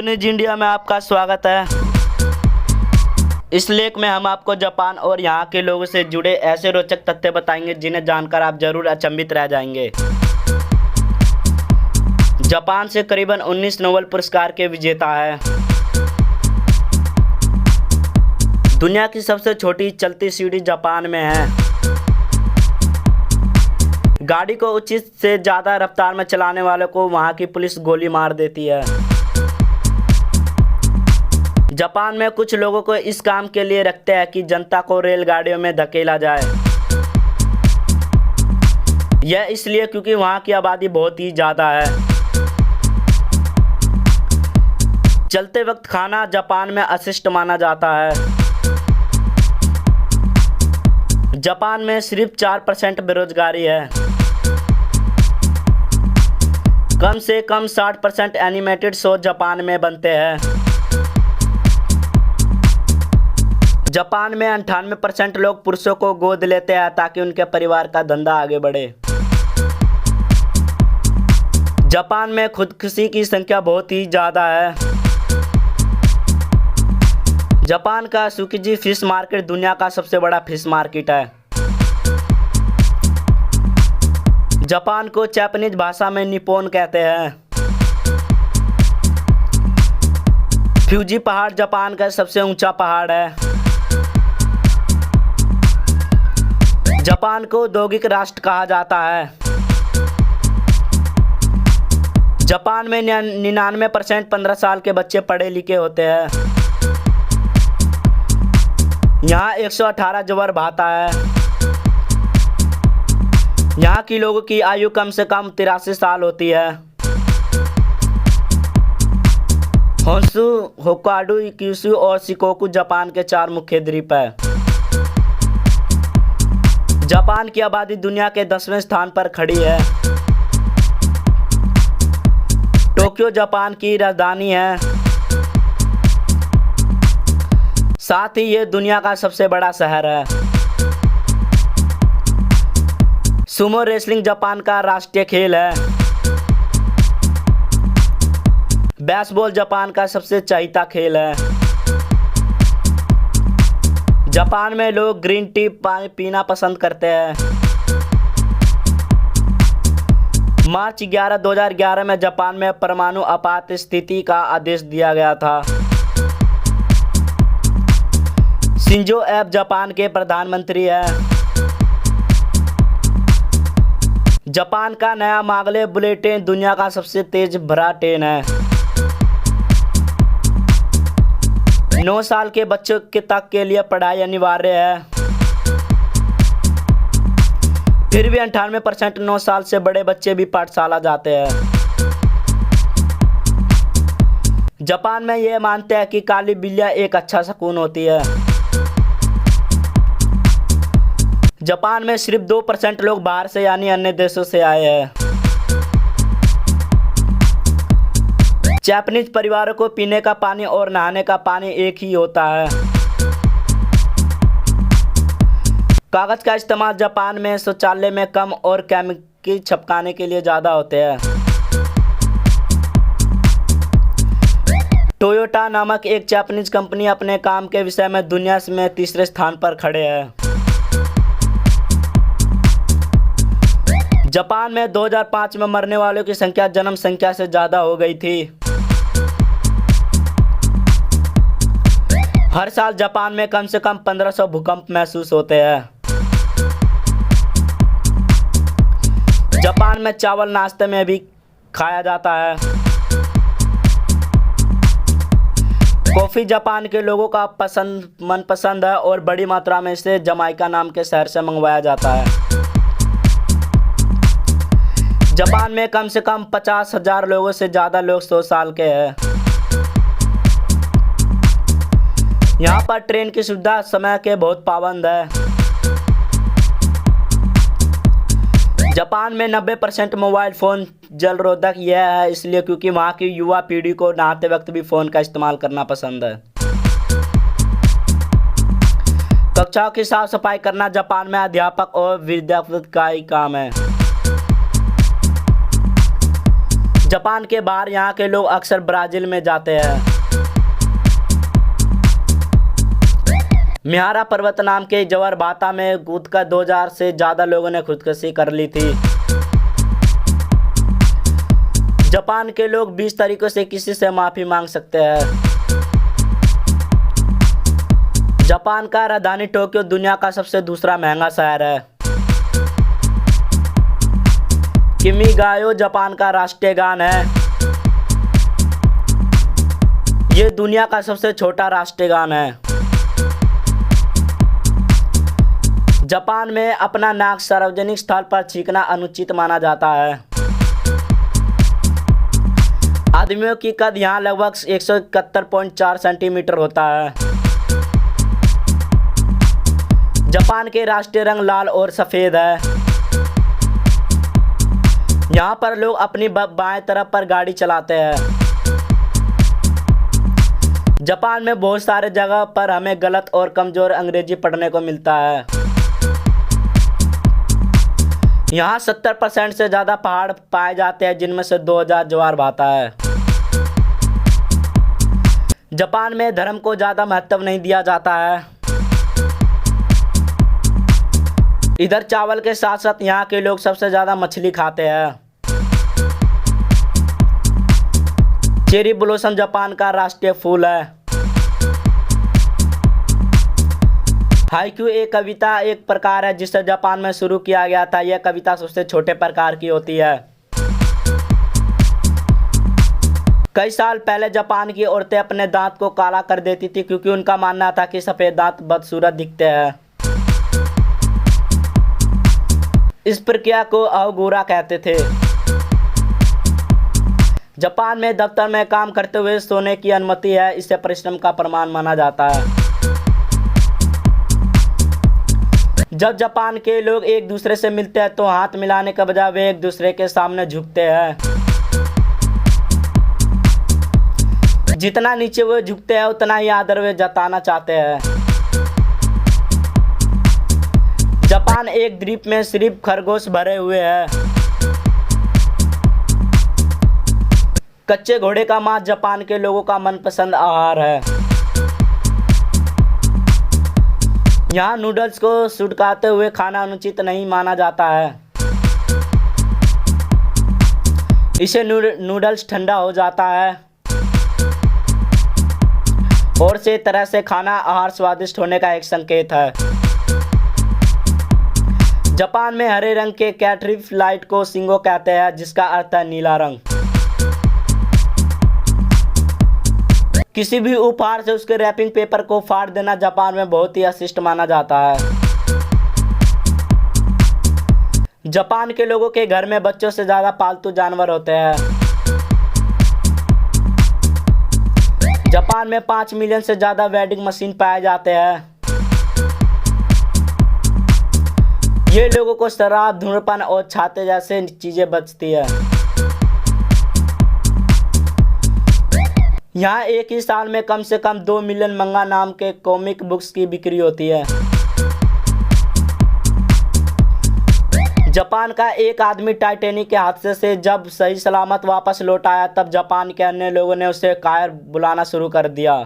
News India में आपका स्वागत है। इस लेख में हम आपको जापान और यहाँ के लोगों से जुड़े ऐसे रोचक तथ्य बताएंगे जिन्हें जानकर आप जरूर अचंभित रह जाएंगे। जापान से करीबन 19 नोबेल पुरस्कार के विजेता है। दुनिया की सबसे छोटी चलती सीढ़ी जापान में है। गाड़ी को उचित से ज़्यादा रफ्तार में चलाने वालों को वहाँ की पुलिस गोली मार देती है। जापान में कुछ लोगों को इस काम के लिए रखते हैं कि जनता को रेलगाड़ियों में धकेला जाए। यह इसलिए क्योंकि वहाँ की आबादी बहुत ही ज़्यादा है। चलते वक्त खाना जापान में अशिष्ट माना जाता है। जापान में सिर्फ 4% बेरोजगारी है। कम से कम 60% एनिमेटेड शो जापान में बनते हैं। जापान में 98% लोग पुरुषों को गोद लेते हैं ताकि उनके परिवार का धंधा आगे बढ़े। जापान में खुदकुशी की संख्या बहुत ही ज़्यादा है। जापान का सुकीजी फिश मार्केट दुनिया का सबसे बड़ा फिश मार्केट है। जापान को जापानीज भाषा में निप्पॉन कहते हैं। फ्यूजी पहाड़ जापान का सबसे ऊंचा पहाड़ है। जापान को औद्योगिक राष्ट्र कहा जाता है। जापान में 99% 15 साल के बच्चे पढ़े लिखे होते हैं। यहाँ 118 ज्वर भाता है। यहाँ की लोगों की आयु कम से कम 83 साल होती है। होन्शु, होक्काइडो, क्यूशु और शिकोकू जापान के 4 मुख्य द्वीप हैं। जापान की आबादी दुनिया के 10वें स्थान पर खड़ी है। टोक्यो जापान की राजधानी है। साथ ही ये दुनिया का सबसे बड़ा शहर है। सुमो रेसलिंग जापान का राष्ट्रीय खेल है। बेसबॉल जापान का सबसे चहीता खेल है। जापान में लोग ग्रीन टी पानी पीना पसंद करते हैं। मार्च 11, 2011 में जापान में परमाणु आपात स्थिति का आदेश दिया गया था। शिंजो एबे जापान के प्रधानमंत्री हैं। जापान का नया मागले बुलेट ट्रेन दुनिया का सबसे तेज भरा ट्रेन है। 9 साल के बच्चों के तक के लिए पढ़ाई अनिवार्य है। फिर भी 98% 9 साल से बड़े बच्चे भी पाठशाला जाते हैं। जापान में ये मानते हैं कि काली बिल्लियाँ एक अच्छा शकुन होती है। जापान में सिर्फ 2% लोग बाहर से यानी अन्य देशों से आए हैं। जापानीज परिवारों को पीने का पानी और नहाने का पानी एक ही होता है। कागज का इस्तेमाल जापान में शौचालय में कम और केमिकल छपकाने के लिए ज़्यादा होते हैं। टोयोटा नामक एक जापानीज कंपनी अपने काम के विषय में दुनिया में 3रे स्थान पर खड़े हैं। जापान में 2005 में मरने वालों की संख्या जन्म संख्या से ज़्यादा हो गई थी। हर साल जापान में कम से कम 1500 भूकंप महसूस होते हैं। जापान में चावल नाश्ते में भी खाया जाता है। कॉफ़ी जापान के लोगों का मनपसंद है और बड़ी मात्रा में इसे जमाइका नाम के शहर से मंगवाया जाता है। जापान में कम से कम 50,000 लोगों से ज़्यादा लोग 100 साल के हैं। यहाँ पर ट्रेन की सुविधा समय के बहुत पाबंद है। जापान में 90% मोबाइल फ़ोन जलरोधक यह है इसलिए क्योंकि वहाँ की युवा पीढ़ी को नहाते वक्त भी फ़ोन का इस्तेमाल करना पसंद है। कक्षाओं की साफ सफाई करना जापान में अध्यापक और विद्यार्थी का ही काम है। जापान के बाहर यहाँ के लोग अक्सर ब्राज़ील में जाते हैं। मिहारा पर्वत नाम के जलप्रपात में कूदकर 2000 से ज़्यादा लोगों ने खुदकुशी कर ली थी। जापान के लोग 20 तरीकों से किसी से माफ़ी मांग सकते हैं। जापान का राजधानी टोक्यो दुनिया का सबसे दूसरा महंगा शहर है। किमी-गायो जापान का राष्ट्रीय गान है। ये दुनिया का सबसे छोटा राष्ट्रीय गान है। जापान में अपना नाक सार्वजनिक स्थल पर छींकना अनुचित माना जाता है। आदमियों की कद यहाँ लगभग 171.4 सेंटीमीटर होता है। जापान के राष्ट्रीय रंग लाल और सफ़ेद है। यहाँ पर लोग अपनी बाएं तरफ पर गाड़ी चलाते हैं। जापान में बहुत सारे जगह पर हमें गलत और कमज़ोर अंग्रेजी पढ़ने को मिलता है। यहाँ 70% से ज़्यादा पहाड़ पाए जाते हैं, जिनमें से 2000 जलप्रपात है। जापान में धर्म को ज़्यादा महत्व नहीं दिया जाता है। इधर चावल के साथ साथ यहाँ के लोग सबसे ज़्यादा मछली खाते हैं। चेरी ब्लॉसम जापान का राष्ट्रीय फूल है। हाइकू एक कविता एक प्रकार है जिसे जापान में शुरू किया गया था। यह कविता सबसे छोटे प्रकार की होती है। कई साल पहले जापान की औरतें अपने दांत को काला कर देती थी क्योंकि उनका मानना था कि सफ़ेद दांत बदसूरत दिखते हैं। इस प्रक्रिया को अहोगुरा कहते थे। जापान में दफ्तर में काम करते हुए सोने की अनुमति है। इसे परिश्रम का प्रमाण माना जाता है। जब जापान के लोग एक दूसरे से मिलते हैं तो हाथ मिलाने के बजाय वे एक दूसरे के सामने झुकते हैं। जितना नीचे वो झुकते हैं उतना ही आदर वे जताना चाहते हैं। जापान एक द्वीप में सिर्फ खरगोश भरे हुए हैं। कच्चे घोड़े का मांस जापान के लोगों का मनपसंद आहार है। यहाँ नूडल्स को सुड़काते हुए खाना अनुचित नहीं माना जाता है। इसे नूडल्स ठंडा हो जाता है और से तरह से खाना आहार स्वादिष्ट होने का एक संकेत है। जापान में हरे रंग के कैटरपिलर को शिंगो कहते हैं, जिसका अर्थ है नीला रंग। किसी भी उपहार से उसके रैपिंग पेपर को फाड़ देना जापान में बहुत ही अशिष्ट माना जाता है। जापान के लोगों के घर में बच्चों से ज़्यादा पालतू जानवर होते हैं। जापान में 5 मिलियन से ज़्यादा वेंडिंग मशीन पाए जाते हैं। ये लोगों को शराब, धूम्रपान और छाते जैसे चीज़ें बचती है। यहाँ एक ही साल में कम से कम 2 मिलियन मंगा नाम के कॉमिक बुक्स की बिक्री होती है। जापान का एक आदमी टाइटैनिक के हादसे से जब सही सलामत वापस लौट आया तब जापान के अन्य लोगों ने उसे कायर बुलाना शुरू कर दिया,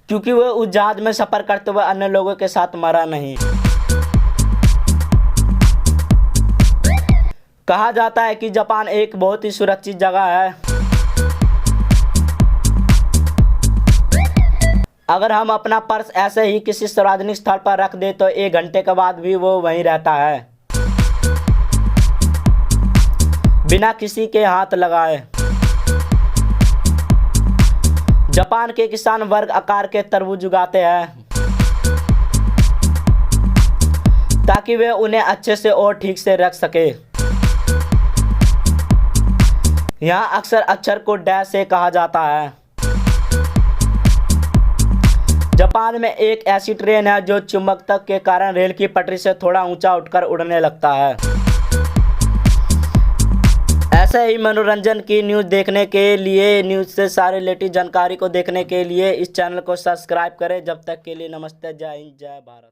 क्योंकि वह उस जहाज में सफ़र करते हुए अन्य लोगों के साथ मरा नहीं। कहा जाता है कि जापान एक बहुत ही सुरक्षित जगह है। अगर हम अपना पर्स ऐसे ही किसी सार्वजनिक स्थल पर रख दें तो 1 घंटे के बाद भी वो वहीं रहता है, बिना किसी के हाथ लगाए। जापान के किसान वर्ग आकार के तरबूज उगाते हैं ताकि वे उन्हें अच्छे से और ठीक से रख सके। यहाँ अक्सर अक्षर को डैश से कहा जाता है। जापान में एक ऐसी ट्रेन है जो चुंबकत्व के कारण रेल की पटरी से थोड़ा ऊंचा उठकर उड़ने लगता है। ऐसे ही मनोरंजन की न्यूज़ देखने के लिए, न्यूज़ से सारे रिलेटेड जानकारी को देखने के लिए इस चैनल को सब्सक्राइब करें। जब तक के लिए नमस्ते, जय हिंद, जय भारत।